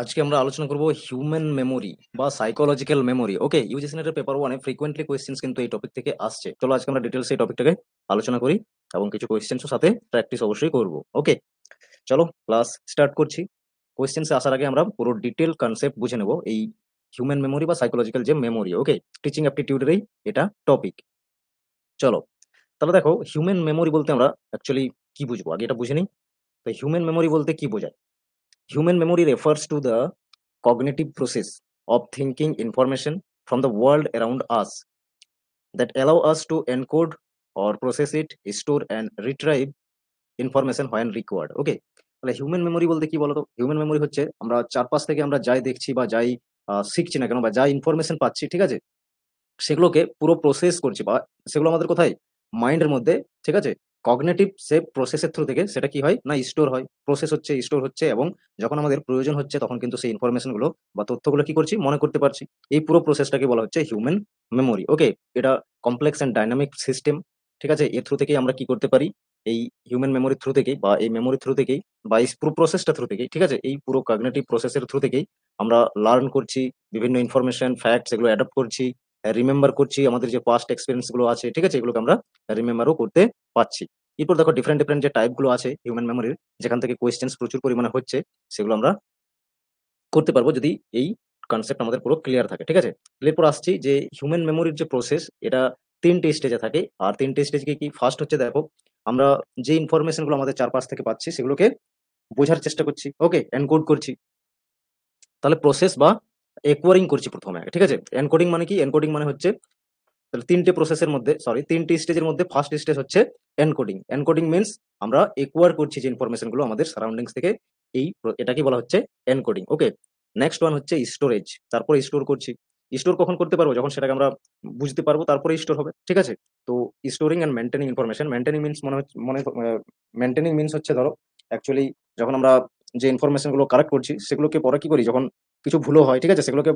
আজকে আমরা আলোচনা করব হিউম্যান মেমোরি বা সাইকোলজিক্যাল মেমোরি। ওকে, ইউজিসি নেটের পেপার ওয়ানে ফ্রিকোয়েন্টলি কোয়েশ্চেন্স কিন্তু এই টপিক থেকে আসছে। চলো আজকে আমরা ডিটেলস এই টপিকটাকে আলোচনা করি এবং কিছু কোয়েশ্চেন্সও সাথে প্র্যাকটিস অবশ্যই করব। ওকে, চলো ক্লাস স্টার্ট করছি। কোয়েশ্চেন্সে আসার আগে আমরা পুরো ডিটেল কনসেপ্ট বুঝে নেব এই হিউম্যান মেমোরি বা সাইকোলজিক্যাল যে মেমোরি। ওকে, টিচিং অ্যাপটিটিউডেরই এটা টপিক। চলো তাহলে দেখো, হিউম্যান মেমোরি বলতে আমরা অ্যাকচুয়ালি কি বুঝবো আগে এটা বুঝে নিই। তো হিউম্যান মেমোরি বলতে কি বোঝায়? Human memory refers to the cognitive process of thinking information from the world around us that allow us to encode or process it, store and retrieve information when required. ওকে, তাহলে human memory বলতে কি বলতো? Human memory হচ্ছে আমরা চারপাশ থেকে আমরা যাই দেখছি বা যাই শিখছি না কেন বা যাই ইনফরমেশন পাচ্ছি, ঠিক আছে, সেগুলোকে পুরো প্রসেস করছি বা সেগুলো আমাদের কোথায়, মাইন্ডের মধ্যে, ঠিক আছে, কগনিটিভ সে প্রসেসের থ্রু থেকে সেটা কি হয় না, স্টোর হয়, প্রসেস হচ্ছে, স্টোর হচ্ছে, এবং যখন আমাদের প্রয়োজন হচ্ছে তখন কিন্তু সেই ইনফরমেশন গুলো বা তথ্যগুলো কি করছি, মনে করতে পারছি। এই পুরো প্রসেসটাকে বলা হচ্ছে হিউম্যান মেমোরি। ওকে, এটা কমপ্লেক্স অ্যান্ড ডাইনামিক সিস্টেম, ঠিক আছে। এর থ্রু থেকেই আমরা কি করতে পারি, এই হিউম্যান মেমোরির থ্রু থেকেই বা এই মেমোরির থ্রু থেকেই বা এই পুরো প্রসেসটা থ্রু থেকেই, ঠিক আছে, এই পুরো কগনিটিভ প্রসেসের থ্রু থেকেই আমরা লার্ন করছি, বিভিন্ন ইনফরমেশন ফ্যাক্টস এগুলো অ্যাডপ্ট করছি, রিমেম্বার করছি, আমাদের যে পাস্ট এক্সপেরিয়েন্স গুলো আছে, ঠিক আছে, এগুলোকে আমরা রিমেম্বারও করতে পারছি। এরপর দেখো ডিফারেন্ট ডিফারেন্ট যে টাইপ গুলো আছে হিউম্যান মেমোরির, যেখান থেকে কোয়েশ্চেন্স প্রচুর পরিমাণে হচ্ছে, সেগুলো আমরা করতে পারবো যদি এই কনসেপ্ট আমাদের পুরো ক্লিয়ার থাকে, ঠিক আছে। এরপর আসছি যে হিউম্যান মেমোরির যে প্রসেস, এটা তিনটে স্টেজে থাকে। আর তিনটে স্টেজ কি? ফার্স্ট হচ্ছে দেখো, আমরা যে ইনফরমেশন গুলো আমাদের চারপাশ থেকে পাচ্ছি সেগুলোকে বোঝার চেষ্টা করছি, ওকে, এনকোড করছি। তাহলে প্রসেস বা একোয়ারিং করছি প্রথমে, ঠিক আছে। এনকোডিং মানে কি? এনকোডিং মানে হচ্ছে, তাহলে তিনটে প্রসেসের মধ্যে, সরি, তিনটে স্টেজের মধ্যে ফার্স্ট স্টেজ হচ্ছে এনকোডিং। এনকোডিং মিন্স আমরা একুয়ার করছি যে ইনফরমেশন গুলো আমাদের সারাউন্ডিংস থেকে, এটাকে বলা হচ্ছে এনকোডিং। ওকে, নেক্সট ওয়ান হচ্ছে স্টোরেজ। তারপরে স্টোর করছি। স্টোর কখন করতে পারবো? যখন সেটাকে আমরা বুঝতে পারবো, তারপরে স্টোর হবে, ঠিক আছে। তো storing and maintaining information. Maintaining means maintaining means হচ্ছে ধরো অ্যাকচুয়ালি যখন আমরা যে ইনফরমেশন গুলো কালেক্ট করছি সেগুলোকে পরে কি করি, যখন কিছু ভুলও হয়, ঠিক আছে, সেগুলোকে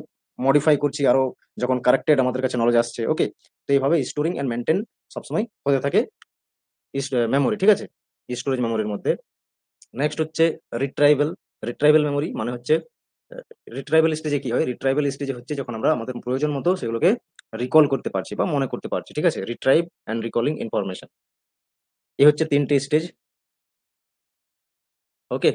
মডিফাই করছি, আরো যখন কারেক্টেড আমাদের কাছে নলেজ আসছে। ওকে, তো এইভাবে স্টোরিং এন্ড মেনটেন সবসময় হতে থাকে মেমোরি, ঠিক আছে, স্টোরেজ মেমোরির মধ্যে। নেক্সট হচ্ছে রিট্রাইভেল। রিট্রাইভেল মেমোরি মানে হচ্ছে, রিট্রাইভেল স্টেজে কি হয়? রিট্রাইভেল স্টেজে হচ্ছে যখন আমরা আমাদের প্রয়োজন মতো সেগুলোকে রিকল করতে পারছি বা মনে করতে পারছি, ঠিক আছে, রিট্রাইভ এন্ড রিকলিং ইনফরমেশন। এই হচ্ছে তিনটে স্টেজ। ওকে,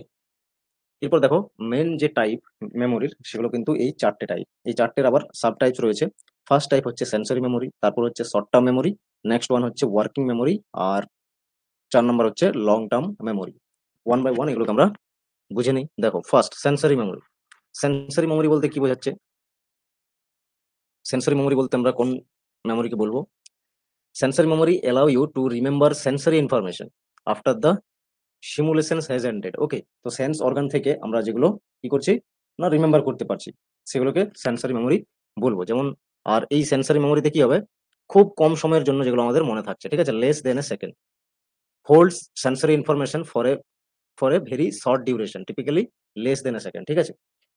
এরপর দেখো মেন যে টাইপ মেমোরির সেগুলো কিন্তু এই চারটে টাইপ। এই চারটের আবার সাব টাইপস রয়েছে। ফার্স্ট টাইপ হচ্ছে সেন্সরি মেমোরি, তারপর হচ্ছে short term memory, next one হচ্ছে ওয়ার্কিং মেমোরি, আর 4 নম্বর হচ্ছে long term memory. One by one এগুলোকে আমরা বুঝে নিই। দেখো first sensory memory. Sensory memory বলতে কি বোঝাচ্ছে? সেন্সরি মেমোরি বলতে আমরা কোন মেমোরিকে বলবো? Sensory memory allow you to remember sensory information after the simulation has ended. Okay, তো সেন্স অর্গান থেকে আমরা যেগুলো কি করছি না, রিমেম্বার করতে পারছি, সেগুলোকে সেন্সরি মেমোরি বলবো। যেমন, আর এই সেন্সরি মেমোরিতে কি হবে, খুব কম সময়ের জন্য যেগুলো আমাদের মনে থাকছে, ঠিক আছে, less than A second, holds sensory information for a very short duration, typically less than A second, ঠিক আছে।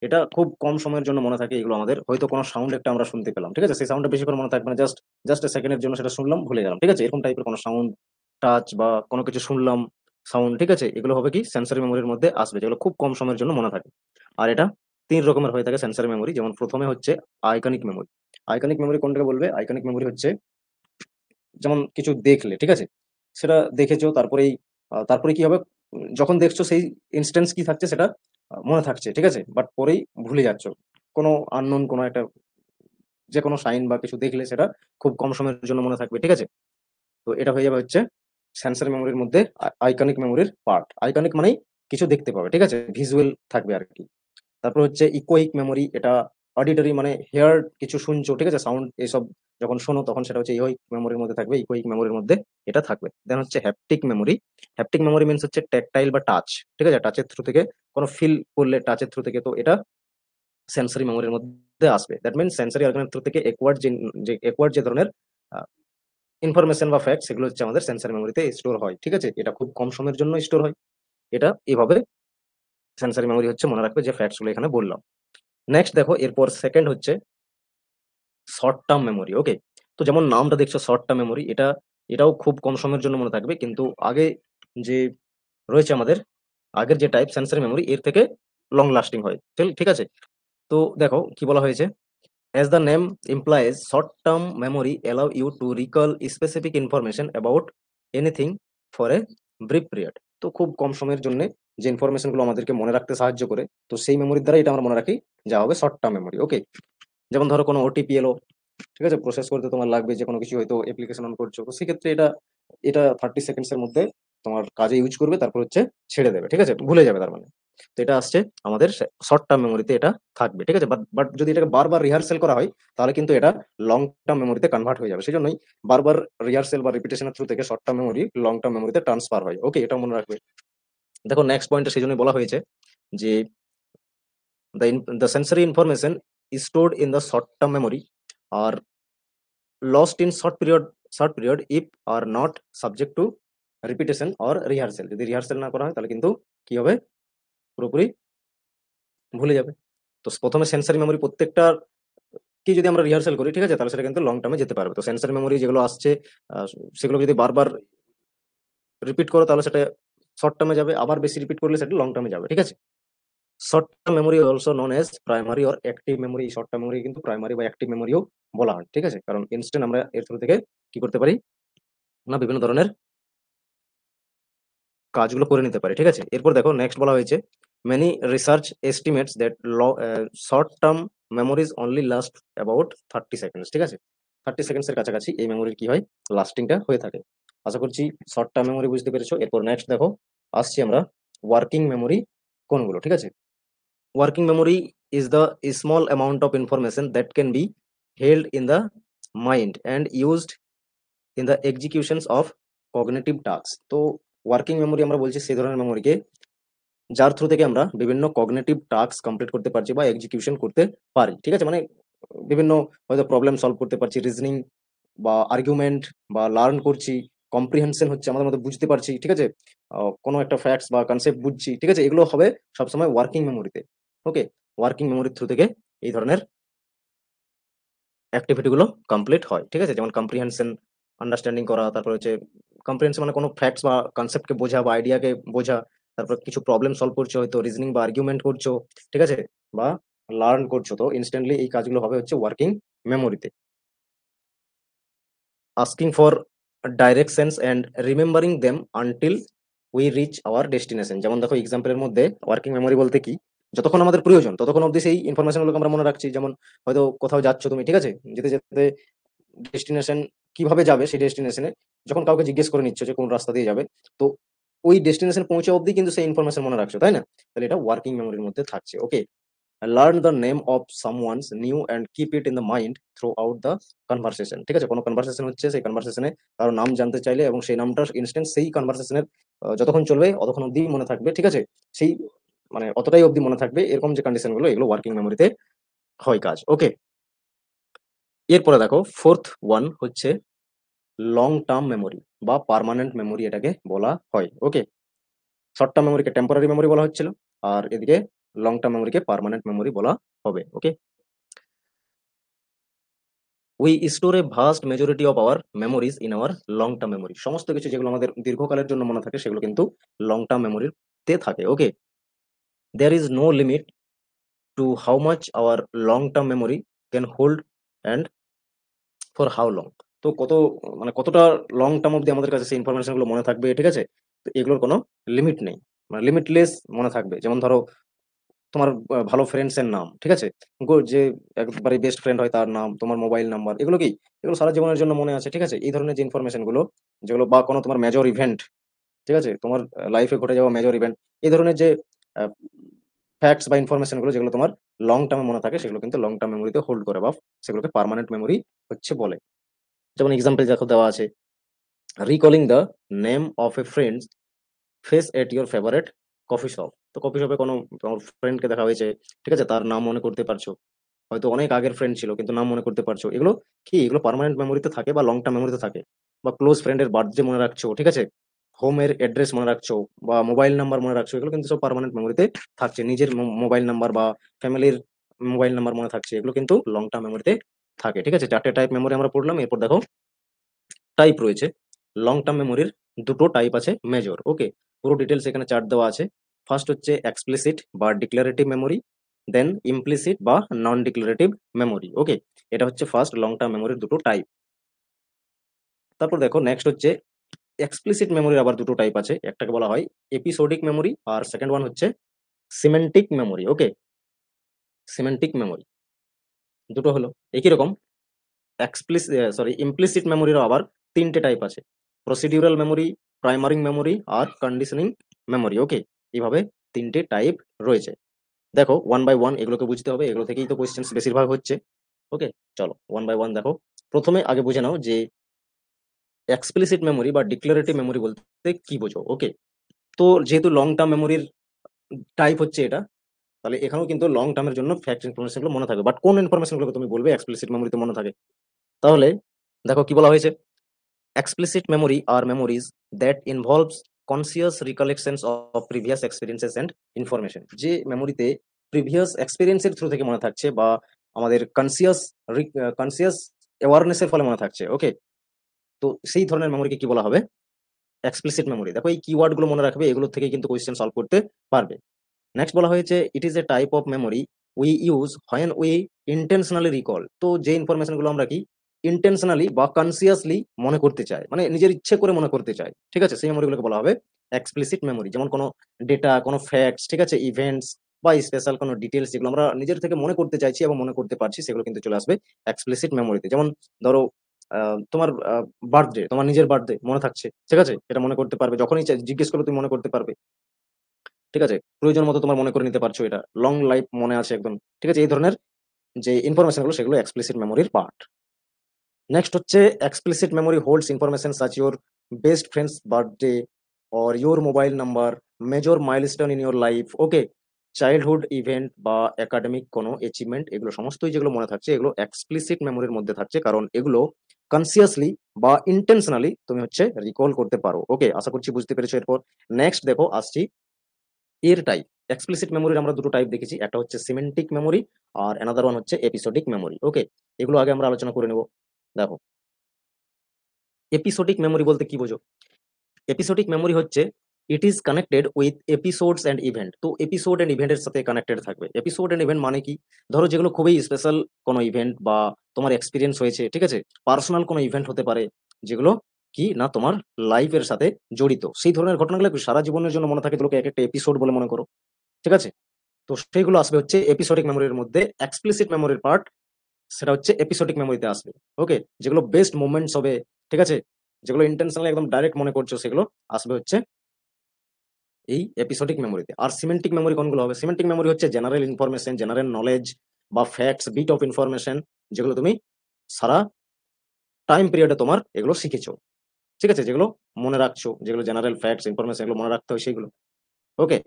এটা খুব কম সময়ের জন্য মনে থাকে এগুলো আমাদের। হয়তো কোনো সাউন্ড একটা আমরা শুনতে পেলাম, ঠিক আছে, সেই সাউন্ডটা বেশিক্ষণ মনে থাকবে না, জাস্ট জাস্ট এ সেকেন্ডের জন্য সেটা শুনলাম, ভুলে গেলাম, ঠিক আছে। এরকম টাইপের কোনো সাউন্ড, টাচ বা কোনো কিছু শুনলাম, সাউন্ড, ঠিক আছে, এগুলো হবে কি সেন্সরি মেমোরির মধ্যে আসবে, যেগুলো খুব কম সময়ের জন্য মনে থাকে। আর এটা 3 রকমের হয়ে থাকে সেন্সরি মেমোরি। যেমন প্রথমে হচ্ছে আইকনিক মেমোরি। আইকনিক মেমোরি কোনটাকে বলবে? আইকনিক মেমোরি হচ্ছে যেমন কিছু দেখলে, ঠিক আছে, সেটা দেখেছো, তারপরেই তারপরে কি হবে, যখন দেখছো সেই ইনস্ট্যান্স কি থাকছে সেটা মনে থাকছে, ঠিক আছে, বাট পরেই ভুলে যাচ্ছ। কোনো আননোন কোনো একটা যে কোনো সাইন বা কিছু দেখলে সেটা খুব কম সময়ের জন্য মনে থাকবে, ঠিক আছে। তো এটা হয়ে যাবে হচ্ছে সেন্সরি মেমোরির মধ্যে আইকনিক মেমোরির পার্ট। আইকনিক মানেই কিছু দেখতে পাবে, ঠিক আছে, ভিজুয়াল থাকবে আর কি। তারপর হচ্ছে ইকোয়িক মেমোরি। এটা অডিটরি মানে হেয়ার কিছু শুনছো, ঠিক আছে, সাউন্ড এসব যখন শোনো তখন সেটা হচ্ছে ইকোয়িক মেমোরির মধ্যে থাকবে, ইকোয়িক মেমোরির মধ্যে এটা থাকবে। দেন হচ্ছে haptic memory. Haptic memory means হচ্ছে ট্যাকটাইল বা টাচ, ঠিক আছে, টাচের থ্রু থেকে কোনো ফিল করলে টাচের থ্রু থেকে, তো এটা সেন্সরি মেমোরির মধ্যে আসবে। দ্যাট মিনস সেন্সরি অর্গানের থ্রু থেকে একওয়ার্ড যে ধরনের ইনফরমেশন বা ফ্যাক্ট, সেগুলো হচ্ছে আমাদের সেন্সরি মেমোরিতে স্টোর হয়, ঠিক আছে। এটা খুব কম সময়ের জন্য স্টোর হয়। এটা এভাবে সেন্সরি মেমোরি হচ্ছে, মনে রাখবে যে ফ্যাক্টস গুলো এখানে বললাম। নেক্সট দেখো, এরপর সেকেন্ড হচ্ছে শর্ট টার্ম মেমোরি। ওকে, তো যেমন নামটা দেখছো শর্ট টার্ম মেমোরি, এটাও খুব কম সময়ের জন্য মনে থাকবে, কিন্তু আগে যে রয়েছে আমাদের আগের যে টাইপ সেন্সরি মেমোরি, এর থেকে লং লাস্টিং হয়। ঠিক আছে? তো দেখো কি বলা হয়েছে? As the name implies, short-term memory allow you to recall specific information about anything for a brief period. তো খুব কম সময়ের জন্য যে ইনফরমেশন গুলো আমাদেরকে মনে রাখতে সাহায্য করে, তো সেই মেমোরির দ্বারা এটা আমরা মনে রাখি, যা হবে শর্ট টার্ম মেমোরি। ওকে, যেমন ধরো কোনো ওটিপি এলো, ঠিক আছে, প্রসেস করতে তোমার লাগবে, যে কোনো কিছু হয়তো অ্যাপ্লিকেশন অন করছো, তো সেক্ষেত্রে এটা এটা 30 সেকেন্ডস এর মধ্যে তোমার কাজে ইউজ করবে, তারপর হচ্ছে ছেড়ে দেবে, ঠিক আছে, ভুলে যাবে তার মানে। তো এটা আসছে আমাদের শর্ট টার্ম মেমোরিতে এটা থাকবে, ঠিক আছে। বাট বাট যদি এটাকে বারবার রিহার্সেল করা হয়, তাহলে কিন্তু এটা লং টার্ম মেমোরিতে কনভার্ট হয়ে যাবে। সেই জন্যই বারবার রিহার্সেল বা রিপিটেশনের থ্রু থেকে short term memory long term মেমোরিতে ট্রান্সফার হয়। ওকে, এটা মনে রাখবে। দেখো নেক্সট পয়েন্টে সেই জন্যই বলা হয়েছে যে the sensory information is stored in the short term memory are lost in short period if are not subject to repetition or rehearsal। যদি রিহার্সেল না করা হয় তাহলে কিন্তু কি হবে, পুরোপুরি ভুলে যাবে। তো প্রথমে সেন্সরি মেমোরি প্রত্যেকটা কি যদি আমরা রিহার্সেল করি, ঠিক আছে, তাহলে সেটা কিন্তু লং টার্মে যেতে পারবে। তো সেন্সরি মেমোরি যেগুলো আসছে, সেগুলো যদি বারবার রিপিট করো তাহলে সেটা শর্ট টার্মে যাবে, আবার বেশি রিপিট করলে সেটা লং টার্মে যাবে, ঠিক আছে। Short term memory also known as primary or active memory. Short term memory কিন্তু প্রাইমারি বা অ্যাক্টিভ মেমোরিও বলা হয়, ঠিক আছে, কারণ ইনস্ট্যান্ট আমরা এর থ্রু থেকে কি করতে পারি না, বিভিন্ন ধরনের কাজগুলো করে নিতে পারি, ঠিক আছে। এরপর দেখো নেক্সট বলা হয়েছে many research estimates that short term memories only last about 30 seconds, ঠিক আছে। 30 সেকেন্ডস এর কাছাকাছি এই মেমোরির কি হয়, লাস্টিংটা হয়ে থাকে। আশা করছি শর্ট টার্ম মেমোরি বুঝতে পেরেছো। এরপর নেক্সট দেখো আসছি আমরা ওয়ার্কিং মেমোরি কোনগুলো, ঠিক আছে। Working memory is the small amount of information that can be held in the mind and used in the executions of cognitive tasks। তো ওয়ার্কিং মেমোরি আমরা বলছি সেই ধরনের মেমোরিকে যার থ্রু থেকে আমরা বিভিন্ন কগনিটিভ টাস্ক কমপ্লিট করতে পারছি বা এক্সিকিউশন করতে পারি, ঠিক আছে। মানে বিভিন্ন হয়তো প্রবলেম সলভ করতে পারছি, রিজনিং বা আর্গুমেন্ট বা লার্ন করছি, কম্প্রিহেনশন হচ্ছে আমাদের মধ্যে, বুঝতে পারছি, ঠিক আছে, কোনো একটা ফ্যাক্টস বা কনসেপ্ট বুঝছি, ঠিক আছে, এগুলো হবে সবসময় ওয়ার্কিং মেমোরিতে। ওকে, ওয়ার্কিং মেমোরির থ্রু থেকে এই ধরনের অ্যাক্টিভিটি গুলো কমপ্লিট হয়, ঠিক আছে। যেমন কম্প্রিহেনশন, আন্ডারস্ট্যান্ডিং করা, তারপর হচ্ছে কম্প্রিহেনশন মানে কোনো ফ্যাক্টস বা কনসেপ্টকে বোঝা বা আইডিয়াকে বোঝা, তারপর কিছু প্রবলেম সলভ করছো, হয়তো রিজনিং বা আর্গুমেন্ট করছো, ঠিক আছে, বা লার্ন করছো, তো ইনস্ট্যান্টলি এই কাজগুলো হবে হচ্ছে ওয়ার্কিং মেমোরিতে। Asking for directions and remembering them until we reach our destination. যেমন দেখো এক্সাম্পলের মধ্যে ওয়ার্কিং মেমোরি বলতে কি, যতক্ষণ আমাদের প্রয়োজন ততক্ষণ অবধি সেই ইনফরমেশনগুলোকে আমরা মনে রাখছি। যেমন হয়তো কোথাও যাচ্ছ তুমি, ঠিক আছে, যেতে যেতে ডেস্টিনেশন কিভাবে যাবে, সেই ডেস্টিনেশনে যখন কাউকে জিজ্ঞেস করে নিচ্ছ যে কোন রাস্তা দিয়ে যাবে, তো ওই ডেস্টিনেশন পৌঁছে অবধি কিন্তু সেই ইনফরমেশন মনে রাখছো, তাই না? তাহলে এটা ওয়ার্কিং মেমোরির মধ্যে থাকছে। Okay, learn the name of someone's new and keep it in the mind throughout the conversation. ঠিক আছে, কোনো কনভারসেশন হচ্ছে, সেই কনভারসেশনে কারো নাম জানতে চাইলে এবং সেই নামটা ইনস্ট্যান্ট সেই কনভারসেশনের যতক্ষণ চলবে অতক্ষণ অব্দি মনে থাকবে, ঠিক আছে। সেই মানে অতটাই অব্দি মনে থাকবে, এরকম যে কন্ডিশন গুলো, এগুলো ওয়ার্কিং মেমোরিতে হয় কাজ। ওকে, এরপরে দেখো ফোর্থ ওয়ান হচ্ছে লং টার্ম মেমোরি বা পার্মানেন্ট মেমোরি এটাকে বলা হয়। ওকে, শর্ট টার্ম মেমোরিকে টেম্পোরারি মেমোরি বলা হচ্ছিল, আর এদিকে লং টার্ম মেমোরিকে পার্মানেন্ট মেমোরি বলা হবে। Okay, we store a vast majority of our memories in our long term memory. সমস্ত কিছু যেগুলো আমাদের দীর্ঘকালের জন্য মনে থাকে সেগুলো কিন্তু লং টার্ম মেমোরিতে থাকে। Okay, there is no limit to how much our long term memory can hold and for how long. তো কত মানে কতটা লং টার্ম অব্দি আমাদের কাছে সেই ইনফরমেশন গুলো মনে থাকবে, ঠিক আছে। তো এগুলোর কোনো লিমিট নেই, মানে লিমিটলেস মনে থাকবে। যেমন ধরো তোমার ভালো ফ্রেন্ডস এর নাম, ঠিক আছে, যে একবারে বেস্ট ফ্রেন্ড হয় তার নাম, তোমার মোবাইল নাম্বার, এগুলো কি, এগুলো সারা জীবনের জন্য মনে আছে, ঠিক আছে। এই ধরনের যে ইনফরমেশন গুলো, যেগুলো বা কোনো তোমার মেজর ইভেন্ট, ঠিক আছে, তোমার লাইফে ঘটে যাওয়া মেজর ইভেন্ট, এই ধরনের যে ফ্যাক্টস বা ইনফরমেশন গুলো যেগুলো তোমার লং টার্মে মনে থাকে, সেগুলো কিন্তু লং টার্ম মেমোরিতে হোল্ড করে বা সেগুলোকে পার্মানেন্ট মেমোরি হচ্ছে বলে। যেমন এক্সাম্পল দেখো দেওয়া আছে, recalling the name of a friend face at your favourite coffee shop. তো কফি শপে কোনো তোমার ফ্রেন্ডকে দেখা হয়েছে, ঠিক আছে, তার নাম মনে করতে পারছো, হয়তো অনেক আগের ফ্রেন্ড ছিল কিন্তু নাম মনে করতে পারছো, এগুলো কি, এগুলো পার্মানেন্ট মেমোরিতে থাকে বা লং টার্ম মেমোরিতে থাকে। বা ক্লোজ ফ্রেন্ডের বার্থডে মনে রাখছো, ঠিক আছে, হোমের অ্যাড্রেস মনে রাখছো বা মোবাইল নাম্বার মনে রাখছো, এগুলো কিন্তু সব পার্মানেন্ট মেমোরিতে থাকছে। নিজের মোবাইল নাম্বার বা ফ্যামিলির মোবাইল নাম্বার মনে থাকছে, এগুলো কিন্তু লং টার্ম মেমোরিতে থাকে, ঠিক আছে। চারটে টাইপ মেমোরি আমরা পড়লাম। এরপর দেখো টাইপ রয়েছে লং টার্ম মেমোরির, দুটো টাইপ আছে মেজর। ওকে, পুরো ডিটেলস এখানে চার্ট দেওয়া আছে। ফার্স্ট হচ্ছে এক্সপ্লিসিট বা ডিক্লারেটিভ মেমোরি, দেন ইমপ্লিসিট বা নন ডিক্লারেটিভ মেমোরি। ওকে, এটা হচ্ছে ফার্স্ট লং টার্ম মেমোরির দুটো টাইপ। তারপর দেখো নেক্সট হচ্ছে এক্সপ্লিসিট মেমোরির আবার দুটো টাইপ আছে, একটাকে বলা হয় এপিসোডিক মেমোরি আর সেকেন্ড ওয়ান হচ্ছে সিমেন্টিক মেমোরি। ওকে, সিমেন্টিক মেমোরি দুটো হলো একই রকম। ইমপ্লিসিট মেমোরিরও আবার তিনটে টাইপ আছে, প্রসিডিউরাল মেমোরি, প্রাইমারি মেমোরি আর কন্ডিশনিং মেমোরি। ওকে, এইভাবে তিনটে টাইপ রয়েছে। দেখো ওয়ান বাই ওয়ান এগুলোকে বুঝতে হবে, এগুলো থেকেই তো কোয়েশ্চেন বেশিরভাগ হচ্ছে। ওকে, চলো ওয়ান বাই ওয়ান দেখো। প্রথমে আগে বুঝে নাও যে এক্সপ্লিসিট মেমোরি বা ডিক্লারেটিভ মেমোরি বলতে কি বোঝো। ওকে, তো যেহেতু লং টার্ম মেমোরির টাইপ হচ্ছে এটা, তাহলে এখানেও কিন্তু লং টার্মের জন্য ফ্যাক্ট ইনফরমেশন গুলো মনে থাকবে, বাট কোন ইনফরমেশন গুলো তুমি বলবে এক্সপ্লিসিট মেমোরিতে মনে থাকে। তাহলে দেখো কি বলা হয়েছে, explicit memory are memories that involves conscious recollections of previous experiences and information। যে মেমোরিতে প্রিভিয়াস এক্সপিরিয়েন্সের থ্রু থেকে মনে থাকছে বা আমাদের কনসিয়াস অ্যাওয়ারনেসের ফলে মনে থাকছে। ওকে, তো সেই ধরনের মেমোরিকে কি বলা হবে, এক্সপ্লিসিট মেমোরি। দেখো এই কিওয়ার্ড গুলো মনে রাখবে, এগুলো থেকে কিন্তু কোয়েশ্চেন সলভ করতে পারবে। নেক্সট বলা হয়েছে it is a type of memory we use when we intentionally recall. তো যে ইনফরমেশন গুলো আমরা কি ইন্টেনশনালি বা কনসিয়াসলি মনে করতে চাই, মানে নিজের ইচ্ছে করে মনে করতে চাই, ঠিক আছে, সেই মেমোরিগুলোকে বলা হবে এক্সপ্লিসিট মেমোরি। যেমন কোনো ডেটা, কোনো ফ্যাক্টস, ঠিক আছে, ইভেন্টস বা স্পেশাল কোনো ডিটেলস যেগুলো আমরা নিজের থেকে মনে করতে চাইছি এবং মনে করতে পারছি, সেগুলো কিন্তু চলে আসবে এক্সপ্লিসিট মেমোরিতে। যেমন ধরো তোমার বার্থডে, তোমার নিজের বার্থডে মনে থাকছে, ঠিক আছে, এটা মনে করতে পারবে, যখনই জিজ্ঞেস করো তুমি মনে করতে পারবে, ঠিক আছে, প্রয়োজন মতো তোমার মনে করে নিতে পারছো, এটা লং লাইফ মনে আছে একদম, ঠিক আছে, এই ধরনের যে ইনফরমেশন গুলো সেগুলো এক্সপ্লিসিট মেমোরির পার্ট। নেক্সট হচ্ছে explicit memory holds information such your best friends birthday or your mobile number, major milestone in your life. Okay, childhood event বা একাডেমিক কোনো অ্যাচিভমেন্ট, এগুলো সমস্তই যেগুলো মনে থাকছে এগুলো এক্সপ্লিসিট মেমোরির মধ্যে থাকছে, কারণ এগুলো কনসিয়াসলি বা ইন্টেনশনালি তুমি হচ্ছে রিকল করতে পারো। ওকে, আশা করছি বুঝতে পেরেছো। এরপর নেক্সট দেখো আসছি এর টাইপ। এক্সপ্লিসিট মেমোরির আমরা দুটো টাইপ দেখেছি, একটা হচ্ছে সিমেন্টিক মেমোরি আর অ্যানাদার ওয়ান হচ্ছে এপিসোডিক মেমোরি। ওকে, এগুলো আগে আমরা আলোচনা করে নেব। দেখো এপিসোডিক মেমোরি বলতে কি বোঝো। এপিসোডিক মেমোরি হচ্ছে it is connected with episodes and event. তো এপিসোড অ্যান্ড ইভেন্টের সাথে কানেক্টেড থাকবে। এপিসোড অ্যান্ড ইভেন্ট মানে কি, ধরো যেগুলো খুবই স্পেশাল কোনো ইভেন্ট বা তোমার এক্সপিরিয়েন্স হয়েছে, ঠিক আছে, পার্সোনাল কোনো ইভেন্ট হতে পারে, যেগুলো কি না তোমার লাইফের সাথে জড়িত, সেই ধরনের ঘটনাগুলো সারা জীবনের জন্য মনে থাকে, তোকে এক একটা এপিসোড বলে মনে করো, ঠিক আছে। তো সেইগুলো আসবে হচ্ছে এপিসোডিক মেমোরির মধ্যে। এক্সপ্লিসিট মেমোরির পার্ট সেটা হচ্ছে এপিসোডিক মেমোরিতে আসবে। ওকে, যেগুলো বেস্ট মোমেন্টস হবে, ঠিক আছে, যেগুলো ইন্টেনশনালি একদম ডাইরেক্ট মনে করছো, সেগুলো আসবে হচ্ছে এই এপিসোডিক মেমোরিতে। আর সিমেন্টিক মেমোরি কোনগুলো হবে, সিমেন্টিক মেমোরি হচ্ছে জেনারেল ইনফরমেশন, জেনারেল নলেজ বা ফ্যাক্টস, বিট অফ ইনফরমেশন, যেগুলো তুমি সারা টাইম পিরিয়ডে তোমার এগুলো শিখেছো, ঠিক আছে, যেগুলো মনে রাখছো, যেগুলো জেনারেল ফ্যাক্টস ইনফরমেশন এগুলো মনে রাখতে হয় সেগুলো। ওকে,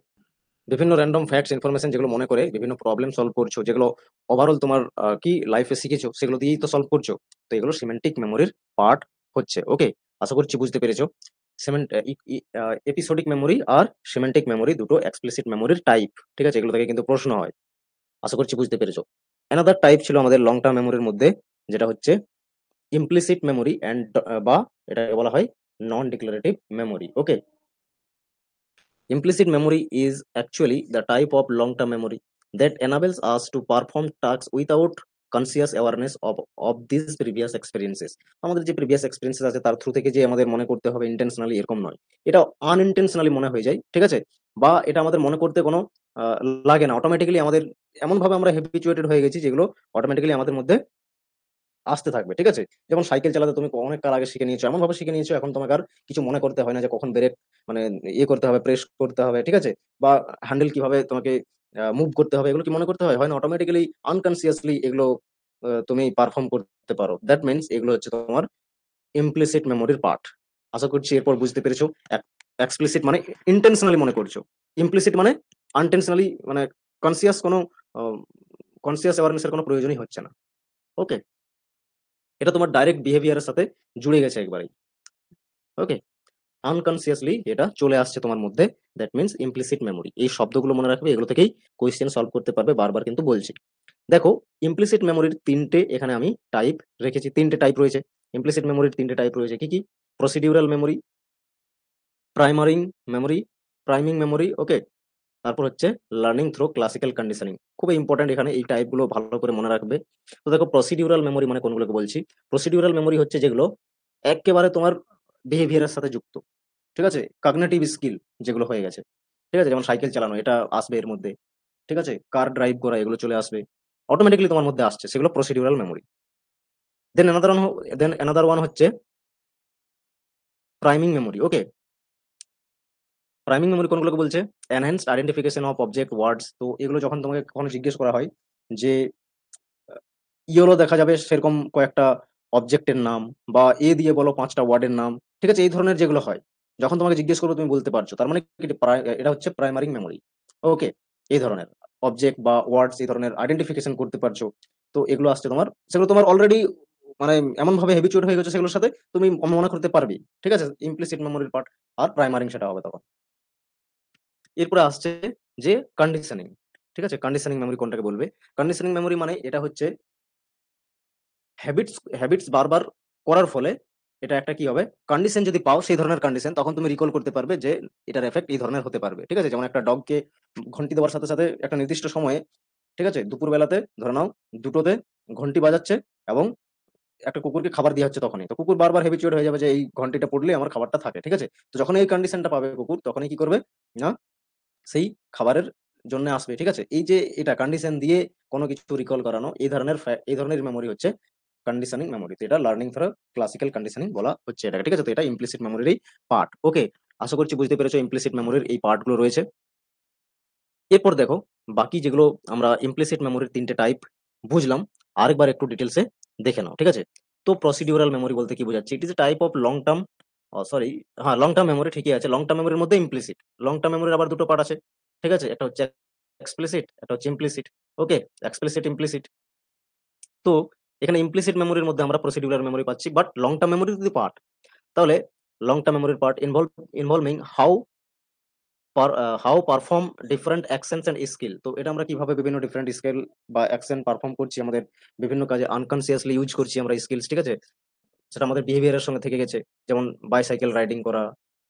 বিভিন্ন র্যান্ডম ফ্যাক্টস ইনফরমেশন যেগুলো মনে করে বিভিন্ন প্রবলেম সলভ করছো, যেগুলো ওভারঅল তোমার কি লাইফে শিখেছো, সেগুলো দিয়েই তো সলভ করছো। তো এগুলো সিমেন্টিক মেমোরির পার্ট হচ্ছে। ওকে, আশা করছি বুঝতে পেরেছো। সেমেন্ট এপিসোডিক মেমোরি আর সিমেন্টিক মেমোরি দুটো এক্সপ্লিসিট মেমোরির টাইপ, ঠিক আছে, এগুলো থেকে কিন্তু প্রশ্ন হয়। আশা করছি বুঝতে পেরেছো। অ্যানাদার টাইপ ছিল আমাদের লং টার্ম মেমোরির মধ্যে, যেটা হচ্ছে ইমপ্লিসিট মেমোরি অ্যান্ড বা এটাকে বলা হয় non declarative memory. Okay, implicit memory is actually the type of long-term memory that enables us to perform tasks without conscious awareness of these previous experiences। আমাদের যে প্রিভিয়াস এক্সপিরিয়েন্সেস আছে তার through থেকে যে আমাদের মনে করতে হবে ইন্টেনশনালি, এরকম নয়, এটা আনইনটেনশনালি মনে হয়ে যায়, ঠিক আছে, বা এটা আমাদের মনে করতে কোনো আহ, লাগে না, অটোমেটিক্যালি আমাদের এমন ভাবে আমরা হ্যাবিচুয়েটেড হয়ে গেছি, যেগুলো অটোমেটিক্যালি আমাদের মধ্যে আসতে থাকবে, ঠিক আছে। যেমন সাইকেল চালাতে তুমি অনেক কাল আগে শিখে নিয়েছো, এমন ভাবে শিখে নিয়েছো, এখন তোমাকে আর কিছু মনে করতে হয় না যে কখন ব্রেক মানে ইয়ে করতে হবে, প্রেস করতে হবে, ঠিক আছে, বা হ্যান্ডেল কিভাবে তোমাকে মুভ করতে হবে, এগুলো কি মনে করতে হয় না, অটোমেটিক্যালি আনকনসিয়াসলি এগুলো তুমি পারফর্ম করতে পারো। দ্যাট মিনস এগুলো হচ্ছে তোমার ইমপ্লিসিট মেমোরির পার্ট। আশা করছি এরপর বুঝতে পেরেছো। এক্সপ্লিসিট মানে ইন্টেনশনালি মনে করছো, ইমপ্লিসিট মানে আনটেনশনালি, মানে কনসিয়াস কোনো কনসিয়াস অ্যাওয়ারনেসের কোনো প্রয়োজনই হচ্ছে না। ওকে, এটা তোমার ডাইরেক্ট বিহেভিয়ারের সাথে জুড়ে গেছে একবারে। ওকে, আনকনসিয়াসলি এটা চলে আসছে তোমার মধ্যে, দ্যাট মিনস ইমপ্লিসিট মেমোরি। এই শব্দগুলো মনে রাখবে, এগুলো থেকেই কোয়েশ্চেন সলভ করতে পারবে, বারবার কিন্তু বলছি। দেখো ইমপ্লিসিট মেমোরির তিনটে এখানে আমি টাইপ রেখেছি, তিনটে টাইপ রয়েছে। ইমপ্লিসিট মেমোরির তিনটে টাইপ রয়েছে, কি কি, procedural memory, priming memory, priming memory. Okay, তারপর হচ্ছে লার্নিং থ্রু ক্লাসিক্যাল কন্ডিশনিং, খুব ইম্পর্টেন্ট এখানে এই টাইপগুলো ভালো করে মনে রাখবে। তো দেখো প্রসিডিউরাল মেমোরি মানে কোনগুলোকে বলছি। প্রসিডিউরাল মেমোরি হচ্ছে যেগুলো একেবারে তোমার বিহেভিয়ারের সাথে যুক্ত, ঠিক আছে, কগনিটিভ স্কিল যেগুলো হয়ে গেছে, ঠিক আছে, যেমন সাইকেল চালানো এটা আসবে এর মধ্যে, ঠিক আছে, কার ড্রাইভ করা এগুলো চলে আসবে, অটোমেটিক্যালি তোমার মধ্যে আসছে, সেগুলো প্রসিডিউরাল মেমোরি। দেন অ্যানাদার ওয়ান হচ্ছে প্রাইমিং মেমোরি। ওকে, প্রাইমিং মেমোরি কোনগুলোকে বলছে? এনহ্যান্সড আইডেন্টিফিকেশন অফ অবজেক্ট ওয়ার্ডস। তো এগুলো যখন তোমাকে কখনো জিজ্ঞেস করা হয় যে ইয়েলো দেখা যাবে সেরকম কয়েকটা অবজেক্টের নাম, বা এ দিয়ে বলো ৫টা ওয়ার্ডের নাম, ঠিক আছে? এই ধরনের যেগুলো হয়, যখন তোমাকে জিজ্ঞেস করবে তুমি বলতে পারছো, তার মানে এটা হচ্ছে প্রাইমারি মেমোরি। ওকে, এই ধরনের অবজেক্ট বা ওয়ার্ডস এই ধরনের আইডেন্টিফিকেশন করতে পারছো। তো এগুলো আসছে তোমার, সেগুলো তোমার অলরেডি মানে এমনভাবে হ্যাবিচুয়েট হয়ে গেছে সেগুলোর সাথে, তুমি মনে করতে পারবে, ঠিক আছে? ইমপ্লিসিট মেমোরির পার্ট। আর প্রাইমারিং সেটা হবে তখন। এরপরে আসছে যে কন্ডিশনিং, ঠিক আছে? কন্ডিশনিং মেমোরি কোনটাকে বলবে? কন্ডিশনিং মেমোরি মানে এটা হচ্ছে হ্যাবিটস হ্যাবিটস বারবার করার ফলে এটা একটা কি হবে, কন্ডিশন যদি পাও সেই ধরনের কন্ডিশন, তখন তুমি রিকল করতে পারবে যে এটার এফেক্ট এই ধরনের হতে পারবে, ঠিক আছে? যেমন একটা ডগকে ঘন্টি দেওয়ার সাথে সাথে একটা নির্দিষ্ট সময়ে, ঠিক আছে, দুপুর বেলাতে ধরে নাও 2টোতে ঘন্টি বাজাচ্ছে, এবং একটা কুকুরকে খাবার দেওয়া হচ্ছে তখনই, তো কুকুর বারবার হ্যাবিচুয়েট হয়ে যাবে যে এই ঘন্টিটা পড়লে আমার খাবারটা থাকে, ঠিক আছে? তো যখন এই কন্ডিশনটা পাবে কুকুর, তখনই কি করবে না, সেই খাবারের জন্য আসবে, ঠিক আছে? এই যে এটা কন্ডিশন দিয়ে কোনো কিছু রিকল করানো, এই ধরনের মেমোরি হচ্ছে কন্ডিশনিং মেমোরি। তো এটা লার্নিং থ্রু ক্লাসিক্যাল কন্ডিশনিং বলা হচ্ছে এটাকে, ঠিক আছে? তো এটা ইমপ্লিসিট মেমোরিরই পার্ট। ওকে, আশা করছি বুঝতে পেরেছো ইমপ্লিসিট মেমোরির এই পার্টগুলো রয়েছে। এরপর দেখো বাকি যেগুলো আমরা ইমপ্লিসিট মেমোরির 3টে টাইপ বুঝলাম, আরেকবার একটু ডিটেলসে দেখে নাও, ঠিক আছে? তো প্রসিডিউরাল মেমোরি বলতে কি বোঝাচ্ছে? It is a type of long term, sorry, হ্যাঁ, লং টার্ম মেমোরি ঠিকই আছে। লং টার্ম মেমোরির মধ্যে ইমপ্লিসিট, লং টার্ম মেমোরির আবার দুটো পার্ট আছে, ঠিক আছে? একটা হচ্ছে এক্সপ্লিসিট, একটা হচ্ছে ইমপ্লিসিট। ওকে, এক্সপ্লিসিট ইমপ্লিসিট। তো এখানে ইমপ্লিসিট মেমোরির মধ্যে আমরা প্রসিডিউরাল মেমোরি পাচ্ছি, বাট লং টার্ম মেমোরি যদি পার্ট, তাহলে লং টার্ম মেমোরির part involving how perform different actions and skill. তো এটা আমরা কিভাবে বিভিন্ন ডিফারেন্ট স্কিল বা অ্যাকশন পারফর্ম করছি, আমাদের বিভিন্ন কাজে আনকনসিয়াসলি ইউজ করছি আমরা স্কিলস, ঠিক আছে? সেটা আমাদের বিহেভিয়ারের সঙ্গে থেকে গেছে। যেমন বাইসাইকেল রাইডিং করা,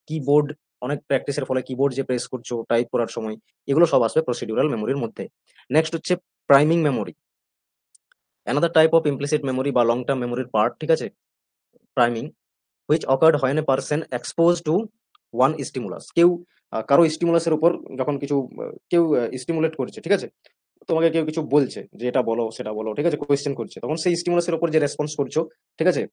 কিবোর্ড, অনেক প্র্যাকটিসের ফলে কিবোর্ড যে প্রেস করছো টাইপ করার সময়, এগুলো সব আসবে প্রসিডিউরাল মেমোরির মধ্যে। নেক্সট হচ্ছে priming memory, another type of implicit memory বা লং টার্ম মেমোরির পার্ট, ঠিক আছে? Priming which occurred when a person exposed to one stimulus। কেউ কারো স্টিমুলাসের উপর যখন কিছু কেউ স্টিমুলেট করছে, ঠিক আছে? তোমাকে কেউ কিছু বলছে যে এটা বলো সেটা বলো, ঠিক আছে, কোয়েশ্চেন করছে, তখন সেই স্টিমুলাসের উপর যে রেসপন্স করছো, ঠিক আছে,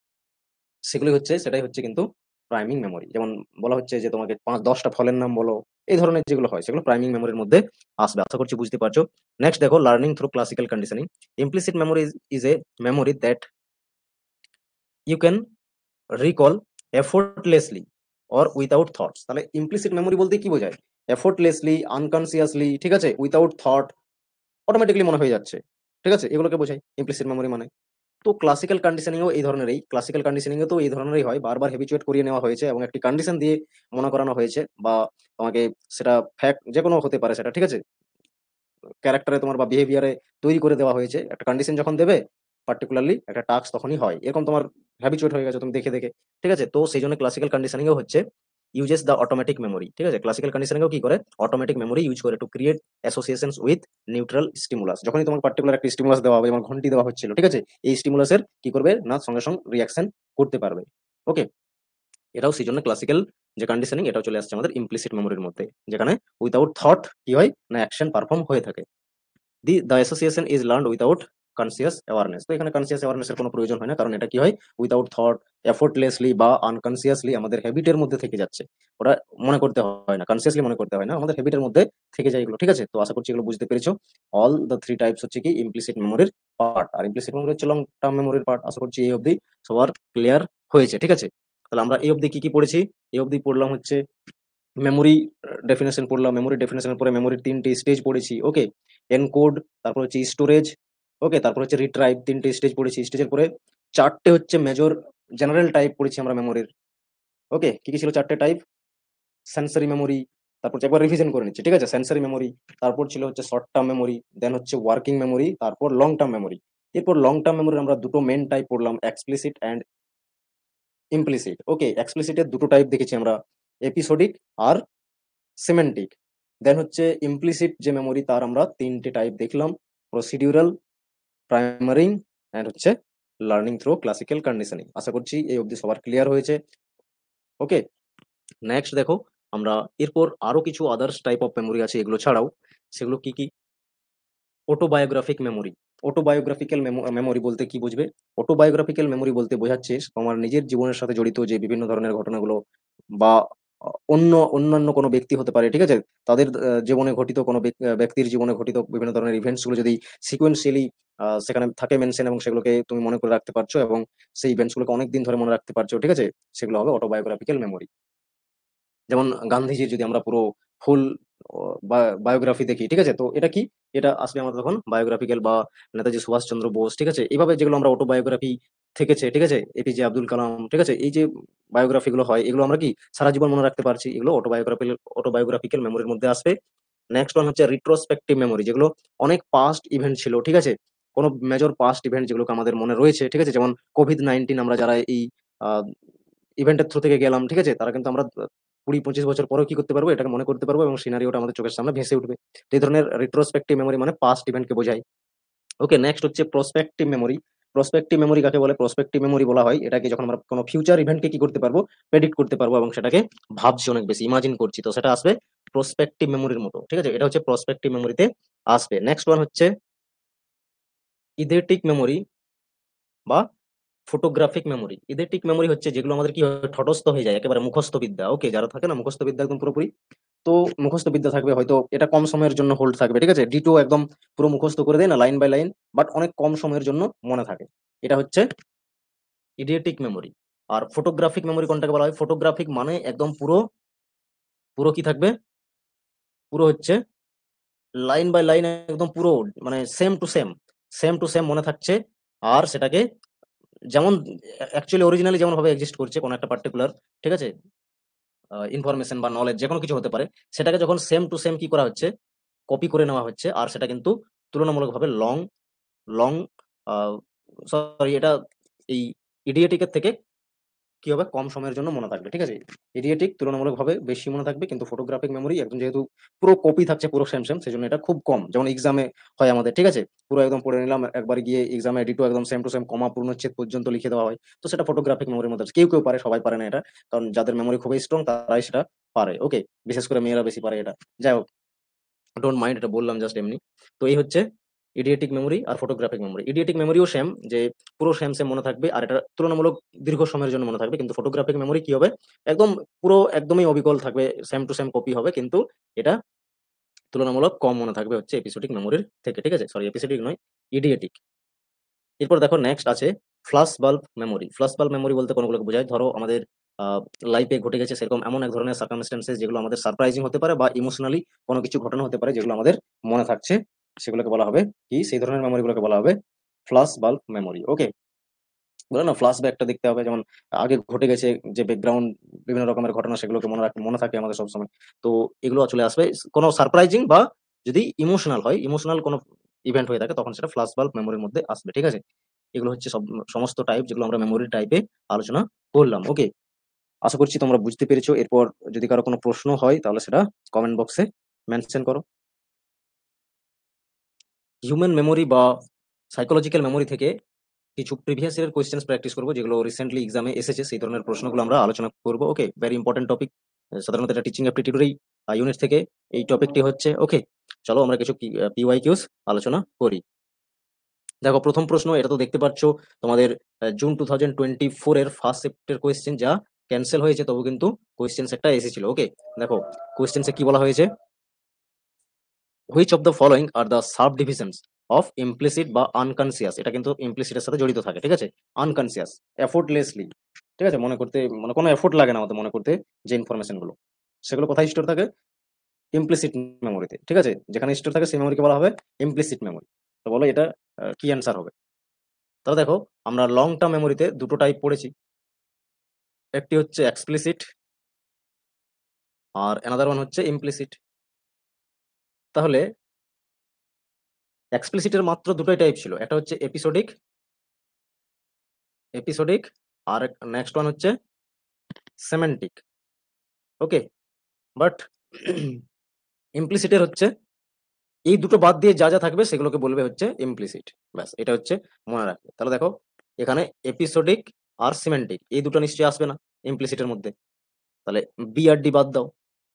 সেটাই হচ্ছে কিন্তু প্রাইমিং মেমোরি। যেমন বলা হচ্ছে যে তোমাকে 5-10টা ফলের নাম বলো, এই ধরনের যেগুলো হয় সেগুলো প্রাইমিং মেমোরির মধ্যে আসবে। আশা করছি বুঝতে পারছো। নেক্সট দেখো learning through classical conditioning. Implicit memory is a memory that you can recall effortlessly or without thoughts. তাহলে ইমপ্লিসিট মেমোরি বলতে কি বোঝায়? এফোর্টলেসলি, আনকনসিয়াসলি, ঠিক আছে, উইথাউট থট, অটোমেটিক্যালি মনে হয়ে যাচ্ছে, ঠিক আছে, এগুলোকে বোঝায় ইমপ্লিসিট মেমোরি মানে। তো ক্লাসিক্যাল কন্ডিশনিং এ তো এই ধরনেরই হয়, বারবার হ্যাবিচুয়েট করিয়ে নেওয়া হয়েছে এবং একটি কন্ডিশন দিয়ে মনে করানো হয়েছে, বা তোমাকে সেটা ফ্যাক্ট যে কোনো হতে পারে সেটা, ঠিক আছে, ক্যারেক্টারে তোমার বা বিহেভিয়ারে তৈরি করে দেওয়া হয়েছে। একটা কন্ডিশন যখন দেবে পার্টিকুলারলি একটা টাস্ক তখনই হয়, এরকম তোমার হ্যাবিচুয়েট হয়ে গেছে তুমি দেখে দেখে, ঠিক আছে? তো সেই জন্য ক্লাসিক্যাল কন্ডিশনিং এও হচ্ছে ইউজেস দ্য অটোমেটিক মেমোরি, ঠিক আছে? ক্লাসিক্যাল কন্ডিশনিং এও কি করে, অটোমেটিক মেমোরি ইউজ করে to create associations with neutral stimulus. যখনই তোমার পার্টিকুলার একটা স্টিমুলাস দেওয়া হবে, যেমন ঘন্টি দেওয়া হচ্ছিল, ঠিক আছে, এই স্টিমুলাসের কি করবে না, সঙ্গে সঙ্গে রিয়াকশন করতে পারবে। ওকে, এটাও সেই জন্য ক্লাসিক্যাল যে কন্ডিশনিং এটাও চলে আসছে আমাদের ইমপ্লিসিট মেমোরির মধ্যে, যেখানে উইদাউট থট কি হয় না, অ্যাকশন পারফর্ম হয়ে থাকে। The association is learned without conscious awareness. তো এখানে কনসিয়াস অ্যাওয়ারনেসের কোনো প্রয়োজন হয় না, কারণ এটা কি হয়, উইদাউট থট, এফোর্টলেসলি বা আনকনসিয়াসলি আমাদের হ্যাবিটের মধ্যে থেকে যাচ্ছে। ওটা মনে করতে হয় না, কনসিয়াসলি মনে করতে হয় না, আমাদের হ্যাবিটের মধ্যে থেকে যায় এগুলো, ঠিক আছে? তো আশা করছি এগুলো বুঝতে পেরেছো। অল দ্য থ্রি টাইপস হচ্ছে কি ইমপ্লিসিট মেমোরির পার্ট, আর ইমপ্লিসিট মেমোরি হচ্ছে লং টার্ম মেমোরির পার্ট। আশা করছি এই অবধি সবার ক্লিয়ার হয়েছে, ঠিক আছে? তাহলে আমরা এই অবধি কি কি পড়েছি? এই অবধি পড়লাম হচ্ছে মেমোরি ডেফিনেশন পড়লাম, মেমোরি ডেফিনেশনের পরে মেমোরির 3টে স্টেজ পড়েছি। ওকে, এনকোড, তারপর হচ্ছে স্টোরেজ, ওকে, তারপর হচ্ছে রিট্রাইভ, 3টে স্টেজ পড়েছি। স্টেজের পরে 4টে হচ্ছে মেজর জেনারেল টাইপ পড়েছি আমরা মেমোরির। ওকে, কি কি ছিল 4টে টাইপ? সেন্সরি মেমোরি, তারপর হচ্ছে একবার রিভিশন করে নিচ্ছি, ঠিক আছে, সেন্সরি মেমোরি, তারপর ছিল হচ্ছে শর্ট টার্ম মেমোরি, দেন হচ্ছে ওয়ার্কিং মেমোরি, তারপর লং টার্ম মেমোরি। এরপর লং টার্ম মেমোরির আমরা দুটো মেন টাইপ পড়লাম, এক্সপ্লিসিট অ্যান্ড ইমপ্লিসিট। ওকে, এক্সপ্লিসিটের দুটো টাইপ দেখেছি আমরা, এপিসোডিক আর সিমেন্টিক। দেন হচ্ছে ইমপ্লিসিট যে মেমোরি, তার আমরা তিনটে টাইপ দেখলাম: প্রসিডিউরাল, প্রাইমারিং, এন্ড হচ্ছে লার্নিং থ্রু ক্লাসিক্যাল কন্ডিশনিং। আশা করছি এই অবধি সবার ক্লিয়ার হয়েছে। ওকে, নেক্সট দেখো, আমরা এরপর আরো কিছু আদার্স টাইপ অফ মেমোরি আছে, এগুলো ছাড়াও সেগুলো কি কি? অটোবায়োগ্রাফিক মেমোরি। অটোবায়োগ্রাফিক্যাল মেমোরি বলতে কি বুঝবে? অটোবায়োগ্রাফিক্যাল মেমোরি বলতে বোঝাচ্ছে তোমার নিজের জীবনের সাথে জড়িত যে বিভিন্ন ধরনের ঘটনাগুলো, বা অন্যান্য কোনো ব্যক্তি হতে পারে, ঠিক আছে, তাদের জীবনে ঘটিত কোনো ব্যক্তির জীবনে ঘটিত বিভিন্ন ধরনের ইভেন্টস গুলো যদি সিকোয়েন্সিয়ালি সেখানে থাকে মেনশন, এবং সেগুলোকে তুমি মনে করে রাখতে পারছো, এবং সেই ইভেন্টস গুলোকে অনেকদিন ধরে মনে রাখতে পারছো, ঠিক আছে, সেগুলো হবে অটোবায়োগ্রাফিক্যাল মেমোরি। যেমন গান্ধীজির যদি আমরা পুরো ফুল বায়োগ্রাফি দেখি, ঠিক আছে, তো এটা কি? এটা আসবে আমাদের তখন বায়োগ্রাফিক্যাল, বা নেতাজি সুভাষচন্দ্র বোস, ঠিক আছে, এইভাবে যেগুলো আমরা অটোবায়োগ্রাফি থেকেছে, ঠিক আছে, এপিজে আব্দুল কালাম, ঠিক আছে, এই যে বায়োগ্রাফি গুলো হয়, এগুলো আমরা কি সারা জীবন মনে রাখতে পারছি, এগুলো অটোবায়োগ্রাফিক্যাল মেমোরির মধ্যে আসবে। নেক্সট ওয়ান হচ্ছে রিট্রোস্পেক্টিভ মেমোরি, যেগুলো অনেক পাস্ট ইভেন্ট ছিল, ঠিক আছে, কোনো মেজর পাস্ট ইভেন্ট যেগুলোকে আমাদের মনে রয়েছে, ঠিক আছে, যেমন কোভিড-19, আমরা যারা এই ইভেন্টের থ্রু থেকে গেলাম, ঠিক আছে, তারা কিন্তু আমরা 20-25 বছর পরেও কি করতে পারবো, এটাকে মনে করতে পারবো, এবং সিনারিওটা আমাদের চোখের সামনে ভেসে উঠবে। তো এই ধরনের রিট্রোস্পেক্টিভ মেমোরি মানে পাস্ট ইভেন্টকে বোঝায়। ওকে, নেক্সট হচ্ছে প্রসপেক্টিভ মেমোরি। প্রসপেক্টিভ মেমোরি কাকে বলে? প্রসপেক্টিভ মেমোরি বলা হয় এটাকে যখন আমরা কোনো ফিউচার ইভেন্টকে কি করতে পারবো, প্রেডিক্ট করতে পারবো, এবং সেটাকে ভাবছি অনেক বেশি, ইমাজিন করছি, তো সেটা আসবে প্রসপেক্টিভ মেমোরির মতো, ঠিক আছে, এটা হচ্ছে প্রসপেক্টিভ মেমোরিতে আসবে। নেক্সট ওয়ান হচ্ছে ইদেটিক মেমোরি বা ফটোগ্রাফিক মেমোরি। ইদেটিক মেমোরি হচ্ছে যেগুলো আমাদের কি হয়, ঠটস্থ হয়ে যায়, একেবারে মুখস্থ বিদ্যা। ওকে, যারা থাকে না মুখস্থ বিদ্যা একদম পুরোপুরি, তো মুখস্থ বিদ্যা থাকবে, হয়তো এটা কম সময়ের জন্য হোল্ড থাকবে, ঠিক আছে, ডিটো একদম পুরো মুখস্থ করে দেয় না লাইন বাই লাইন, বাট অনেক কম সময়ের জন্য মনে থাকে, এটা হচ্ছে ইডিয়েটিক মেমোরি। আর ফটোগ্রাফিক মেমোরি কোনটাকে বলা হয়? ফটোগ্রাফিক মানে একদম পুরো পুরো কি থাকবে, পুরো হচ্ছে লাইন বাই লাইন, একদম পুরো মানে সেম টু সেম মনে থাকছে, আর সেটাকে যেমন অ্যাকচুয়ালি অরিজিনালি যেমন ভাবে এক্সিস্ট করছে কোনো একটা পার্টিকুলার, ঠিক আছে, ইনফরমেশন বা নলেজ যে কোনো কিছু হতে পারে, সেটাকে যখন সেম টু সেম কি করা হচ্ছে, কপি করে নেওয়া হচ্ছে, আর সেটা কিন্তু তুলনামূলকভাবে লং লং সরি, এটা এই ইডিয়েটিকের থেকে কি হবে, কম সময়ের জন্য মনে থাকবে, ঠিক আছে, ইডিয়েটিক তুলনামূলকভাবে বেশি মনে থাকবে, কিন্তু ফটোগ্রাফিক মেমোরি একদম যেহেতু পুরো কপি থাকছে, পুরো সেম সেজন্য এটা খুব কম, যেমন এক্সামে হয় আমাদের, ঠিক আছে, পুরো একদম পড়ে নিলাম, একবার গিয়ে এক্সামে এডিটও একদম সেম টু সেম কমা পূর্ণচ্ছেদ পর্যন্ত লিখে দেওয়া হয়, তো সেটা ফটোগ্রাফিক মেমোরির মধ্যে আছে। কেউ কেউ পারে, সবাই পারে না এটা, কারণ যাদের মেমোরি খুবই স্ট্রং তারাই সেটা পারে। ওকে, বিশেষ করে মেয়েরা বেশি পারে এটা। যাই হোক, ডোন্ট মাইন্ড, এটা বললাম জাস্ট এমনি। তো এই হচ্ছে ইডিয়েটিক মেমোরি আর ফটোগ্রাফিক মেমোরি। ইডিয়েটিক মেমোরিও সেম, যে পুরো সেম মনে থাকবে, আর এটা তুলনামূলক দীর্ঘ সময়ের জন্য মনে থাকবে, কিন্তু ফটোগ্রাফিক মেমোরি কি হবে, একদম পুরো একদমই অবিকল থাকবে, সেম টু সেম কপি হবে, কিন্তু এটা তুলনামূলক কম মনে থাকবে হচ্ছে এপিসোডিক মেমোরির থেকে, ঠিক আছে, সরি এপিসোডিক নয়, ইডিয়েটিক। এরপর দেখো নেক্সট আছে flash bulb memory. Flash bulb memory বলতে কোনগুলোকে বোঝায়? ধরো আমাদের লাইফে ঘটে গেছে সেরকম এমন এক ধরনের সার্কামস্টেন্সেস যেগুলো আমাদের সারপ্রাইজিং হতে পারে, বা ইমোশনালি কোনো কিছু ঘটনা হতে পারে যেগুলো আমাদের মনে থাকছে, সেগুলোকে বলা হবে কি, সেই ধরনের মেমোরি গুলোকে বলা হবে ফ্ল্যাশ বাল্ব মেমোরি। ওকে, বলে না ফ্ল্যাশ ব্যাকটা দেখতে হবে, যেমন আগে ঘটে গেছে যে ব্যাকগ্রাউন্ড বিভিন্ন রকমের ঘটনা, সেগুলোকে মনে থাকে আমাদের সবসময়, তো এগুলো চলে আসবে কোনো সারপ্রাইজিং, বা যদি ইমোশনাল হয়, ইমোশনাল কোনো ইভেন্ট হয়ে থাকে, তখন সেটা ফ্ল্যাশ বাল্ব মেমোরির মধ্যে আসবে, ঠিক আছে। এগুলো হচ্ছে সমস্ত টাইপ যেগুলো আমরা মেমোরি টাইপে আলোচনা করলাম। ওকে, আশা করছি তোমরা বুঝতে পেরেছো। এরপর যদি কারো কোনো প্রশ্ন হয় তাহলে সেটা কমেন্ট বক্সে মেনশন করো। হিউম্যান মেমোরি বা সাইকোলজিক্যাল মেমোরি থেকে কিছু প্রিভিয়াস ইয়ারের কোয়েশ্চেন্স প্র্যাকটিস করবো, যেগুলো রিসেন্টলি এক্সামে এসেছে, সেই ধরনের প্রশ্নগুলো আমরা আলোচনা করবো। ওকে, ভেরি ইম্পর্টেন্ট টপিক, সাধারণত এটা টিচিং অ্যাপটিটিউডের ইউনিট থেকে এই টপিকটি হচ্ছে। ওকে, চলো আমরা কিছু পিওয়াইকিউস আলোচনা করি। দেখো প্রথম প্রশ্ন, এটা তো দেখতে পাচ্ছ তোমাদের জুন 2024 এর ফার্স্ট শিফটের কোয়েশ্চেন, যা ক্যান্সেল হয়েছে, তবু কিন্তু কোয়েশ্চেন একটা এসেছিল। ওকে, দেখো কোয়েশ্চেন্সে কি বলা হয়েছে, which of the following are the sub divisions of implicit বা আনকনসিয়াস, এটা কিন্তু ইমপ্লিসিটের সাথে জড়িত থাকে, ঠিক আছে, আনকনসিয়াস এফোর্টলেসলি, ঠিক আছে, মনে করতে মানে কোনো এফোর্ট লাগে না আমাদের মনে করতে, যে ইনফরমেশন গুলো, সেগুলো কোথায় স্টোর থাকে, ইমপ্লিসিট মেমোরিতে, ঠিক আছে, যেখানে স্টোর থাকে সেই মেমোরিকে বলা হবে ইমপ্লিসিট মেমোরি। তো বলো এটা কি অ্যান্সার হবে? তাহলে দেখো, আমরা লং টার্ম মেমোরিতে দুটো টাইপ পড়েছি, একটি হচ্ছে এক্সপ্লিসিট, আর অ্যানাদার ওয়ান হচ্ছে ইমপ্লিসিট। তাহলে এক্সপ্লিসিটের মাত্র দুটোই টাইপ ছিল, একটা হচ্ছে এপিসোডিক এপিসোডিক আর নেক্সট ওয়ান হচ্ছে সেমেন্টিক। ওকে, বাট ইমপ্লিসিটের হচ্ছে এই দুটো বাদ দিয়ে যা যা থাকবে সেগুলোকে বলবে হচ্ছে ইমপ্লিসিট। ব্যাস, এটা হচ্ছে মনে রাখবে। তাহলে দেখো এখানে এপিসোডিক আর সিমেন্টিক এই দুটো নিশ্চয়ই আসবে না ইমপ্লিসিটের মধ্যে। তাহলে বি আর ডি বাদ দাও,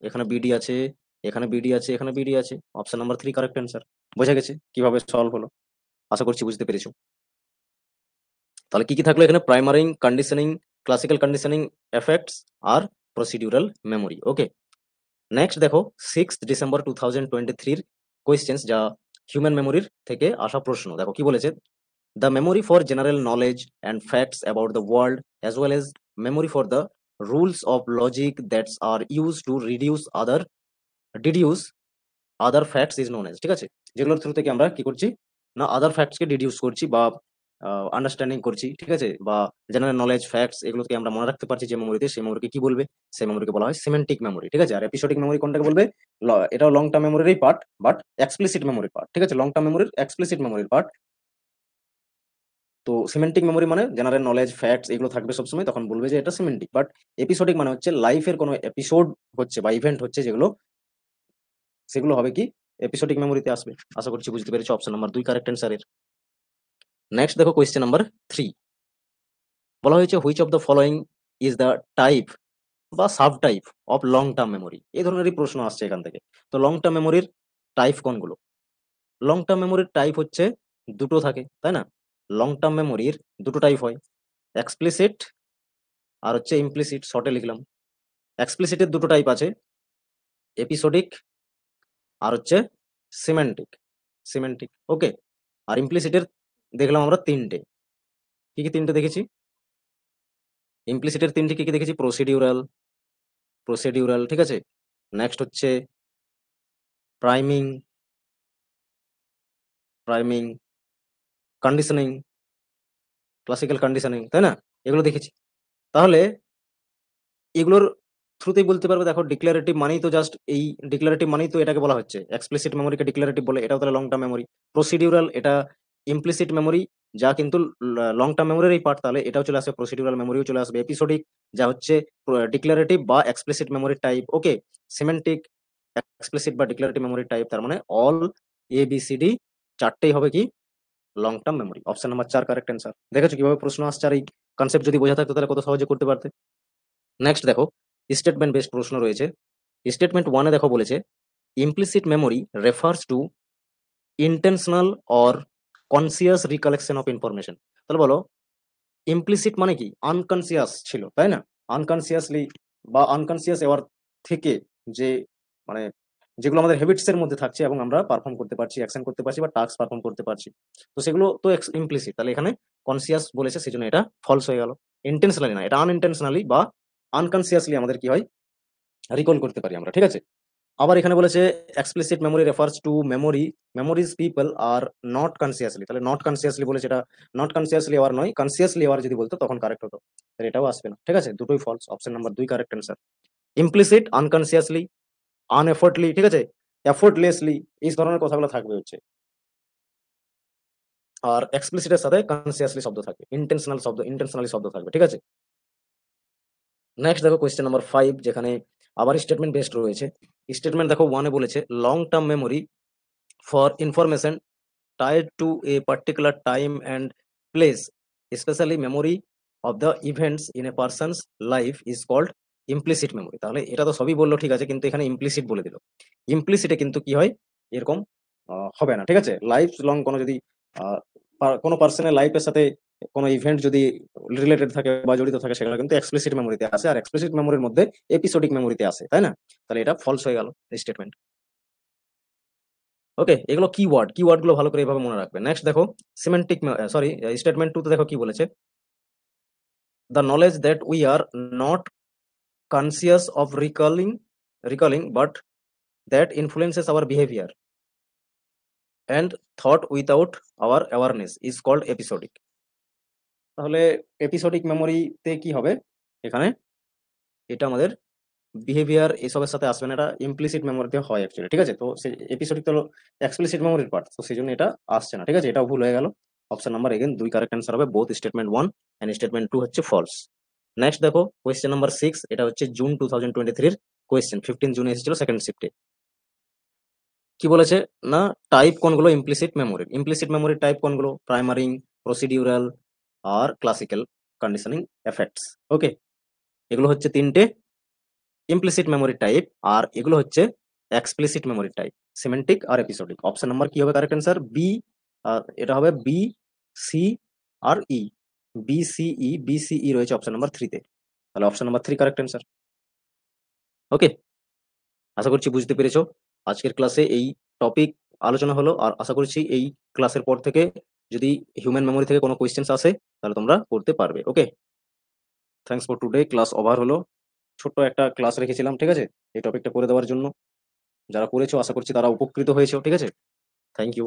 এখানে বিডি আছে, এখানে বিডি আছে, এখানে বিডি আছে। Option number 3 correct answer. বোঝা গেছে কিভাবে সলভ হলো? আশা করছি বুঝতে পেরেছো। তাহলে কি কি থাকলো এখানে? প্রাইমারিং, কন্ডিশনিং, ক্লাসিক্যাল কন্ডিশনিং, এফেক্টস আর প্রসিডিউরাল মেমোরি। ওকে, নেক্সট দেখো 6 ডিসেম্বর 2023 কোয়েশ্চেন্স, যা হিউম্যান মেমোরির থেকে আসা প্রশ্ন। দেখো কি বলেছে, the memory for general knowledge and facts about the world as well as memory for the rules of logic that's are use to deduce other facts is known as. ঠিক আছে, যেগুলোর থ্রু থেকে আমরা কি করছি না আদার ফ্যাক্টসকে ডিডিউস করছি বা আন্ডারস্ট্যান্ডিং করছি, ঠিক আছে, বা জেনারেল নলেজ ফ্যাক্টস এগুলোকে আমরা মনে রাখতে পারছি যে মেমোরিতে, সেই মেমোরিকে কি বলবে? সেই মেমোরিকে বলা হয় সিমেন্টিক মেমোরি। ঠিক আছে, আর এপিসোডিক মেমোরি কোনটাকে বলবে? এটাও লং টার্ম মেমোরিরই পার্ট, বাট এক্সপ্লিসিট মেমোরির পার্ট। ঠিক আছে, লং টার্ম মেমোরির এক্সপ্লিসিট মেমোরির পার্ট। তো সিমেন্টিক মেমোরি মানে জেনারেল নলেজ ফ্যাক্টস এগুলো থাকবে সবসময়, তখন বলবে যে এটা সিমেন্টিক। বাট এপিসোডিক মানে হচ্ছে লাইফের কোনো এপিসোড হচ্ছে বা ইভেন্ট হচ্ছে যেগুলো, সেগুলো হবে কি এপিসোডিক মেমোরিতে আসবে। আশা করছি বুঝতে পেরেছো। অপশন নাম্বার 2 কারেক্ট অ্যান্সারের। নেক্সট দেখো কোয়েশ্চেন নাম্বার 3, বলা হয়েছে which of the following is the type বা sub type of long term memory. এই ধরনেরই প্রশ্ন আসছে এখান থেকে। তো লং টার্ম মেমোরির টাইপ কোনগুলো? লং টার্ম মেমোরির টাইপ হচ্ছে দুটো থাকে, তাই না? লং টার্ম মেমোরির দুটো টাইপ হয়, এক্সপ্লিসিট আর হচ্ছে ইমপ্লিসিট। শর্টে লিখলাম। এক্সপ্লিসিটের দুটো টাইপ আছে, এপিসোডিক আর হচ্ছে সিমেন্টিক। সিমেন্টিক, ওকে। আর ইমপ্লিসিটের দেখলাম আমরা তিনটে। কি কি তিনটে দেখেছি? ইমপ্লিসিটের তিনটে কি কি দেখেছি? প্রসিডিউরাল, ঠিক আছে। নেক্সট হচ্ছে priming, priming conditioning, classical conditioning, তাই না? এগুলো দেখেছি। তাহলে এগুলোর থ্রুতেই বলতে পারবে, দেখো ডিক্লারেটিভ মানেই তো জাস্ট এই ডিক্লারেটিভ মানেই তো এটাকে বলা হচ্ছে, এক্সপ্লিসিট মেমোরিকে ডিক্লারেটিভ বলে, এটাও তাহলে লং টার্ম মেমোরি। প্রসিডিউরাল এটা ইমপ্লিসিট মেমোরি, যা কিন্তু লং টার্ম মেমোরির এই পার্ট, তাহলে এটাও চলে আসবে, প্রসিডিউরাল মেমোরিও চলে আসবে। এপিসোডিক যা হচ্ছে ডিক্লারেটিভ বা এক্সপ্লিসিট মেমোরির টাইপ, ওকে। সিমেন্টিক এক্সপ্লিসিট বা ডিক্লারেটিভ মেমোরির টাইপ। তার মানে অল ABCD চারটেই হবে কি long term memory. Option number 4 correct answer. দেখেছো কিভাবে প্রশ্ন আসছে, আর এই কনসেপ্ট যদি বোঝা থাকতো তাহলে কত সহজে করতে পারতে। নেক্সট দেখো স্টেটমেন্ট বেসড প্রশ্ন রয়েছে। স্টেটমেন্ট 1 এ দেখো বলেছে implicit memory refers to intentional or conscious recollection of information. তাহলে বলো ইমপ্লিসিট মানে কি? আনকনসিয়াস ছিল, তাই না? আনকনসিয়াসলি বা আনকনসিয়াস এওয়ার থেকে যে মানে যেগুলো আমাদের হ্যাবিটস এর মধ্যে থাকছে এবং আমরা পারফর্ম করতে পারছি, অ্যাকশন করতে পারছি বা টাস্ক পারফর্ম করতে পারছি, তো সেগুলো তো ইমপ্লিসিট। তাহলে এখানে কনসিয়াস বলেছে, সেজন্য এটা ফলস হয়ে গেল। ইন্টেনশনালি না, এটা আনইন্টেনশনালি বা আনকনসিয়াসলি আমাদের কি হয় রিকল করতে পারি আমরা, ঠিক আছে। আবার এখানে বলেছে explicit memory refers to memories people are not consciously. তাহলে নট কনসিয়াসলি বলেছে, এটা নট কনসিয়াসলি আওয়ার নয়, কনসিয়াসলি আওয়ার যদি বলতো তখন কারেক্ট হতো। তাহলে এটাও আসবে না, ঠিক আছে, দুটোই false. Option number 2 correct answer. Implicit unconsciously, uneffortly, ঠিক আছে, এফোর্টলেসলি, এই ধরনের কথাগুলো থাকবে হচ্ছে। আর এক্সপ্লিসিটের সাথে কনসিয়াসলি শব্দ থাকবে, ইন্টেনশনালি শব্দ থাকবে, ঠিক আছে। নেক্সট দেখো কোয়েশ্চেন নাম্বার 5, যেখানে আবার স্টেটমেন্ট বেসড রয়েছে। স্টেটমেন্ট দেখো 1 এ বলেছে long term memory for information tied to a particular time and place, especially memory of the events in a person's life is called implicit memory। তাহলে এটা তো সবই বললো, ঠিক আছে, কিন্তু এখানে ইমপ্লিসিট বলে দিল। ইমপ্লিসিটে কিন্তু কি হয় এরকম হবে না, ঠিক আছে। লাইফ লং কোনো যদি কোনো পার্সনের লাইফের সাথে কোনো ইভেন্ট যদি রিলেটেড থাকে বা জড়িত থাকে, সেগুলো কিন্তু এক্সপ্লিসিট মেমোরিতে আসে, আর এক্সপ্লিসিট মেমোরির মধ্যে এপিসোডিক মেমোরিতে আসে, তাই না? তাহলে এটা ফলস হয়ে গেল স্টেটমেন্ট। ওকে, এগুলো কিওয়ার্ড গুলো ভালো করে এভাবে মনে রাখবে। নেক্সট দেখো সিমেন্টিক, সরি, স্টেটমেন্ট 2 তে দেখো কি বলেছে, the knowledge that we are not conscious of recalling but that influences our behaviour and thought without our awareness is called episodic. তাহলে এপিসোডিক মেমোরিতে কি হবে এখানে? এটা আমাদের বিহেভিয়ার এসবের সাথে আসবে না, এটা ইমপ্লিসিট মেমোরিতে হয় অ্যাকচুয়ালি, ঠিক আছে। তো সেই এপিসোডিক তো এক্সপ্লিসিট মেমোরির পার্ট, তো সেই জন্য এটা আসছে না, ঠিক আছে, এটাও ভুল হয়ে গেল। Option number again 2 correct answer হবে, বোথ স্টেটমেন্ট 1 এন্ড স্টেটমেন্ট 2 হচ্ছে ফলস। নেক্সট দেখো কোয়েশ্চেন নাম্বার 6, এটা হচ্ছে জুন 2023 কোয়েশ্চেন, 15 জুনে এসেছিল সেকেন্ড শিফটে। কি বলেছে না, টাইপ কোনগুলো ইমপ্লিসিট মেমোরির? ইমপ্লিসিট মেমোরির টাইপ কোনগুলো? প্রাইমারি, প্রসিডিউরাল আর ক্লাসিক্যাল কন্ডিশনিং এফেক্টস। ওকে, এগুলো হচ্ছে তিনটে ইমপ্লিসিট মেমোরি টাইপ, আর এগুলো হচ্ছে এক্সপ্লিসিট মেমোরি টাইপ, সিমেন্টিক আর এপিসোডিক। অপশন নাম্বার কি হবে কারেক্ট অ্যান্সার? বি। আর এটা হবে বি, সি আর E. B C E, B C E রয়েছে অপশন নাম্বার 3 তে। তাহলে option number 3 correct answer. Okay, আশা করছি বুঝতে পেরেছো। আজকের ক্লাসে এই টপিক আলোচনা হলো, আর আশা করছি এই ক্লাসের পর থেকে যদি হিউম্যান মেমোরি থেকে কোনো কোয়েশ্চেন্স আসে তাহলে তোমরা করতে পারবে। Okay, thanks for today. Class over হলো, ছোট্ট একটা ক্লাস রেখেছিলাম, ঠিক আছে, এই টপিকটা করে দেওয়ার জন্য। যারা করেছো আশা করছি তারা উপকৃত হয়েছো, ঠিক আছে। Thank you.